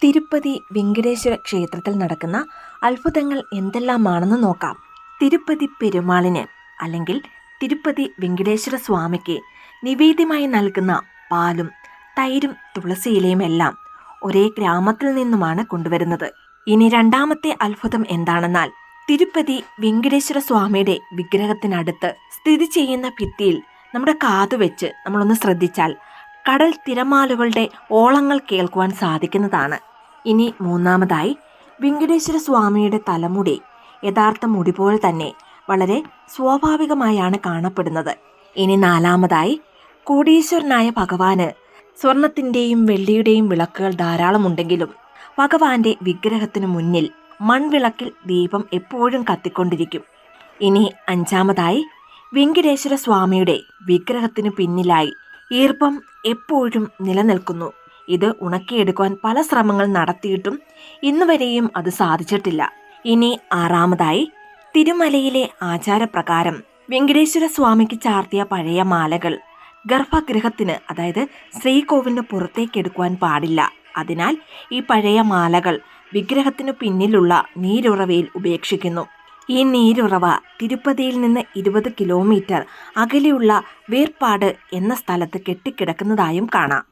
തിരുപ്പതി വെങ്കടേശ്വര ക്ഷേത്രത്തിൽ നടക്കുന്ന അത്ഭുതങ്ങൾ എന്തെല്ലാമാണെന്ന് നോക്കാം. തിരുപ്പതി പെരുമാളിന് അല്ലെങ്കിൽ തിരുപ്പതി വെങ്കടേശ്വര സ്വാമിക്ക് നിവേദ്യമായി നൽകുന്ന പാലും തൈരും തുളസിയിലയും എല്ലാം ഒരേ ഗ്രാമത്തിൽ നിന്നുമാണ് കൊണ്ടുവരുന്നത്. ഇനി രണ്ടാമത്തെ അത്ഭുതം എന്താണെന്നാൽ തിരുപ്പതി വെങ്കടേശ്വര സ്വാമിയുടെ വിഗ്രഹത്തിനടുത്ത് സ്ഥിതി ചെയ്യുന്ന ഭിത്തിയിൽ നമ്മുടെ കാതുവെച്ച് നമ്മളൊന്ന് ശ്രദ്ധിച്ചാൽ കടൽ തിരമാലകളുടെ ഓളങ്ങൾ കേൾക്കുവാൻ സാധിക്കുന്നതാണ്. ഇനി മൂന്നാമതായി വെങ്കടേശ്വര സ്വാമിയുടെ തലമുടി യഥാർത്ഥ മുടി പോലെ തന്നെ വളരെ സ്വാഭാവികമായാണ് കാണപ്പെടുന്നത്. ഇനി നാലാമതായി കോടീശ്വരനായ ഭഗവാന് സ്വർണത്തിൻ്റെയും വെള്ളിയുടെയും വിളക്കുകൾ ധാരാളമുണ്ടെങ്കിലും ഭഗവാന്റെ വിഗ്രഹത്തിനു മുന്നിൽ മൺവിളക്കിൽ ദീപം എപ്പോഴും കത്തിക്കൊണ്ടിരിക്കും. ഇനി അഞ്ചാമതായി വെങ്കടേശ്വര സ്വാമിയുടെ വിഗ്രഹത്തിനു പിന്നിലായി ഈർപ്പം എപ്പോഴും നിലനിൽക്കുന്നു. ഇത് ഉണക്കിയെടുക്കുവാൻ പല ശ്രമങ്ങൾ നടത്തിയിട്ടും ഇന്നുവരെയും അത് സാധിച്ചിട്ടില്ല. ഇനി ആറാമതായി തിരുമലയിലെ ആചാരപ്രകാരം വെങ്കടേശ്വര സ്വാമിക്ക് ചാർത്തിയ പഴയ മാലകൾ ഗർഭഗൃഹത്തിന് അതായത് ശ്രീകോവിലിന് പുറത്തേക്ക് എടുക്കുവാൻ പാടില്ല. അതിനാൽ ഈ പഴയ മാലകൾ വിഗ്രഹത്തിനു പിന്നിലുള്ള നീരുറവയിൽ ഉപേക്ഷിക്കുന്നു. ഈ നീരുറവ തിരുപ്പതിയിൽ നിന്ന് 20 കിലോമീറ്റർ അകലെയുള്ള വേർപാട് എന്ന സ്ഥലത്ത് കെട്ടിക്കിടക്കുന്നതായും കാണാം.